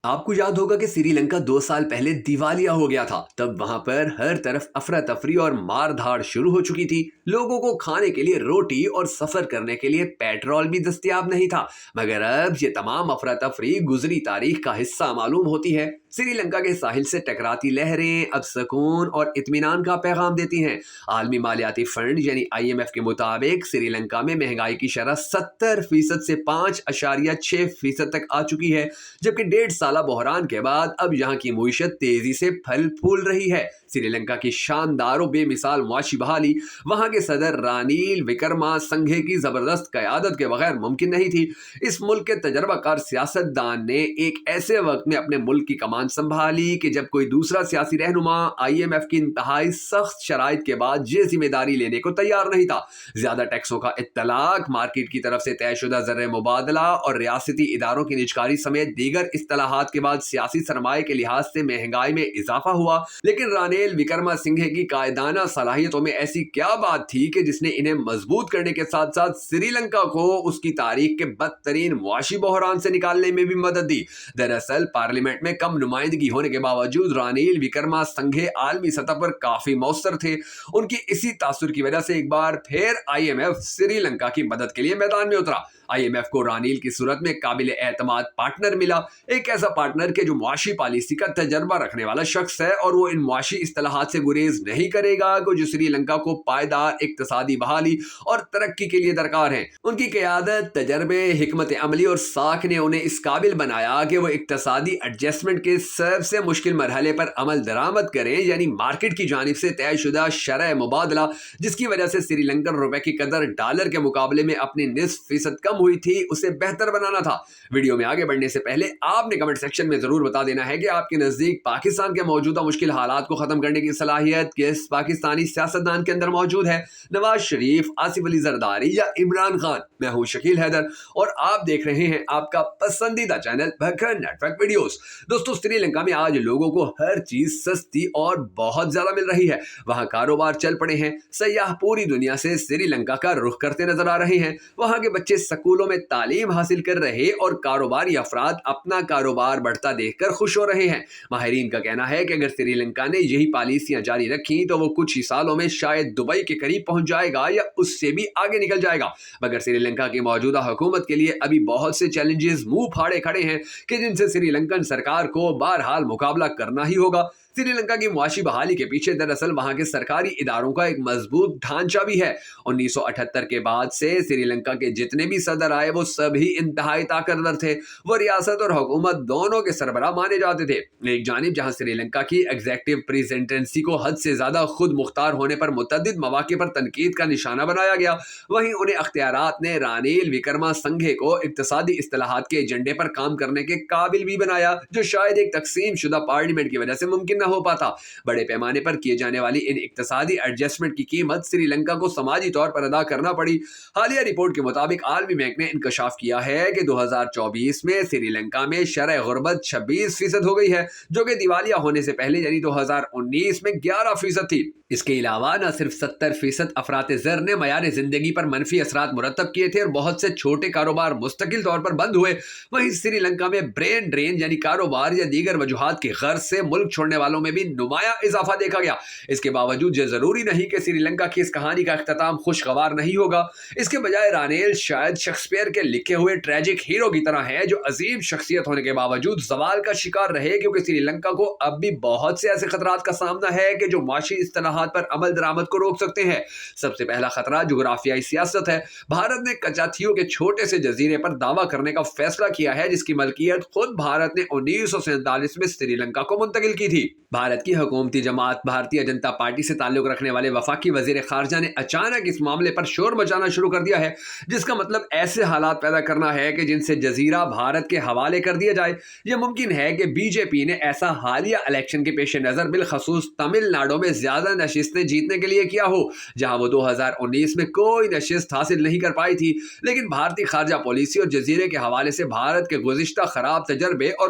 آپ کو یاد ہوگا کہ سری لنکا 2 سال پہلے دیوالیہ ہو گیا تھا۔ تب وہاں پر ہر طرف افراتفری اور مار دھاڑ شروع ہو چکی تھی۔ لوگوں کو کھانے کے لیے روٹی اور سفر کرنے کے لیے پیٹرول بھی دستیاب نہیں تھا۔ مگر اب یہ تمام افراتفری گزری تاریخ کا حصہ معلوم ہوتی ہے۔ سری لنکا کے ساحل سے ٹکراتی لہریں اب سکون اور اطمینان کا پیغام دیتی ہیں۔ عالمی مالیاتی فنڈ یعنی IMF کے مطابق سری لنکا میں مہنگائی کی شرح 70% سے 5.6% تک آ چکی ہے، جبکہ 1.5 سالہ بحران کے بعد اب یہاں کی معیشت تیزی سے پھل پھول رہی ہے۔ سری لنکا کی شاندار و بے مثال معاشی بحالی وہاں کے صدر رانیل وکرما سنگھے کی زبردست قیادت کے بغیر ممکن نہیں تھی۔ اس ملک کے تجربہ کار سیاست دان نے ایک ایسے وقت میں اپنے ملک کی کمان سنبھالی کہ جب کوئی دوسرا سیاسی رہنما IMF کی انتہائی سخت شرائط کے بعد یہ ذمہ داری لینے کو تیار نہیں تھا۔ زیادہ ٹیکسوں کا اطلاق، مارکیٹ کی طرف سے طے شدہ زر مبادلہ اور ریاستی اداروں کی نجکاری سمیت دیگر اصطلاحات کے بعد سیاسی سرمایہ کے لحاظ سے مہنگائی میں اضافہ ہوا۔ لیکن رانیل وکرما سنگھے کی قائدانہ صلاحیتوں میں ایسی کیا بات تھی کہ جس نے انہیں مضبوط کرنے کے ساتھ ساتھ سری لنکا کو اس کی تاریخ کے بدترین معاشی بحران سے نکالنے میں بھی مدد دی؟ دراصل پارلیمنٹ میں کم نمائندگی ہونے کے باوجود رانیل وکرما سنگھے عالمی سطح پر کافی مؤثر تھے۔ ان کی اسی تاثر کی وجہ سے ایک بار پھر IMF سری لنکا کی مدد کے لیے میدان میں اترا۔ IMF کو رانیل کی صورت میں قابل اعتماد پارٹنر ملا، ایک ایسا پارٹنر کہ جو معاشی پالیسی کا تجربہ رکھنے والا شخص ہے اور وہ ان معاشی اصطلاحات سے گریز نہیں کرے گا جو سری لنکا کو پائیدار اقتصادی بحالی اور ترقی کے لیے درکار ہیں۔ ان کی قیادت، تجربے، حکمت عملی اور ساکھ نے انہیں اس قابل بنایا کہ وہ اقتصادی ایڈجسٹمنٹ کے سب سے مشکل مرحلے پر عمل درآمد کریں، یعنی مارکیٹ کی جانب سے طے شدہ شرح مبادلہ، جس کی وجہ سے سری لنکن روپے کی قدر ڈالر کے مقابلے میں اپنی 0.5% کم ہوئی تھی، اسے بہتر بنانا تھا۔ ویڈیو میں آگے بڑھنے سے پہلے آپ نے کمنٹ سیکشن میں ضرور بتا دینا ہے کہ آپ کے نزدیک پاکستان کے موجودہ مشکل حالات کو ختم کرنے کی صلاحیت کس پاکستانی سیاستدان کے اندر موجود ہے؟ نواز شریف، آصف علی زرداری یا عمران خان؟ میں ہوں شکیل حیدر اور آپ دیکھ رہے ہیں آپ کا پسندیدہ channel Bhakkar network videos. دوستو، سری لنکا میں آج لوگوں کو ہر چیز سستی اور بہت زیادہ مل رہی ہے۔ وہاں کاروبار چل پڑے ہیں، سیاح پوری دنیا سے سری لنکا کا رخ کرتے نظر آ رہے ہیں۔ وہاں کے بچے سکولوں میں تعلیم حاصل کر رہے اور کاروباری افراد اپنا کاروبار بڑھتا دیکھ کر خوش ہو رہے ہیں۔ ماہرین کا کہنا ہے کہ اگر سری لنکا نے یہی پالیسیاں جاری رکھی تو وہ کچھ ہی سالوں میں شاید دبئی کے قریب پہنچ جائے گا یا اس سے بھی آگے نکل جائے گا۔ مگر سری لنکا کی موجودہ حکومت کے لیے ابھی بہت سے چیلنجز منہ پھاڑے کھڑے ہیں کہ جن سے سری لنکن سرکار کو بہرحال مقابلہ کرنا ہی ہوگا۔ سری لنکا کی معاشی بحالی کے پیچھے دراصل وہاں کے سرکاری اداروں کا ایک مضبوط ڈھانچہ بھی ہے۔ 1978 کے بعد سے سری لنکا کے جتنے بھی صدر آئے وہ سبھی انتہائی طاقتور تھے۔ وہ ریاست اور حکومت دونوں کے سربراہ مانے جاتے تھے۔ ایک جانب جہاں سری لنکا کی ایگزیکٹو پریزیڈنسی کو حد سے زیادہ خود مختار ہونے پر متعدد مواقع پر تنقید کا نشانہ بنایا گیا، وہیں انہیں اختیارات نے رانیل وکرما سنگھے کو اقتصادی اصطلاحات کے ایجنڈے پر کام کرنے کے قابل بھی بنایا، جو شاید ایک تقسیم شدہ پارلیمنٹ کی وجہ سے ممکن نہ ہو پاتا۔ بڑے پیمانے پر کیے جانے والی ان اقتصادی ایڈجسٹمنٹ کی قیمت سری لنکا کو سماجی طور پر ادا کرنا پڑی۔ حالیہ رپورٹ کے مطابق عالمی بینک نے انکشاف کیا ہے کہ 2024 میں سری لنکا میں شرح غربت 26% ہو گئی ہے، جو کہ دیوالیہ ہونے سے پہلے یعنی 2019 میں 11% تھی۔ اس کے علاوہ نہ صرف 70% افراط زر نے معیار زندگی پر منفی اثرات مرتب کیے تھے اور بہت سے چھوٹے کاروبار مستقل طور پر بند ہوئے، وہیں سری لنکا میں برین ڈرین یعنی کاروبار یا دیگر وجوہات کی غرض سے ملک چھوڑنے والوں میں بھی نمایاں اضافہ دیکھا گیا۔ اس کے باوجود یہ ضروری نہیں کہ سری لنکا کی اس کہانی کا اختتام خوشگوار نہیں ہوگا۔ اس کے بجائے رانیل شاید شیکسپیئر کے لکھے ہوئے ٹریجک ہیرو کی طرح ہے جو عظیم شخصیت ہونے کے باوجود زوال کا شکار رہے، کیونکہ سری لنکا کو اب بھی بہت سے ایسے خطرات کا سامنا ہے کہ جو معاشی اصطلاحات پر عمل درآمد کو روک سکتے ہیں۔ سب سے پہلا خطرہ جغرافیائی سیاست ہے۔ بھارت نے کچاتھیو کے چھوٹے سے جزیرے پر دعویٰ کرنے کا فیصلہ کیا ہے، جس کی ملکیت خود بھارت نے 1947 میں سری لنکا کو منتقل کی تھی۔ بھارت کی حکومتی جماعت بھارتیہ جنتا پارٹی سے تعلق رکھنے والے وفاقی وزیر خارجہ نے اچانک اس معاملے پر شور مچانا شروع کر دیا ہے، جس کا مطلب ایسے حالات پیدا کرنا ہے کہ جن سے جزیرہ بھارت کے حوالے کر دیا جائے۔ یہ ممکن ہے کہ BJP نے ایسا حالیہ الیکشن کے پیش نظر بالخصوص تمل ناڈو میں زیادہ نشستیں جیتنے کے لیے کیا ہو، جہاں وہ 2019 میں کوئی نشست حاصل نہیں کر پائی تھی۔ لیکن بھارتی خارجہ پالیسی اور جزیرے کے حوالے سے بھارت کے گزشتہ خراب تجربے اور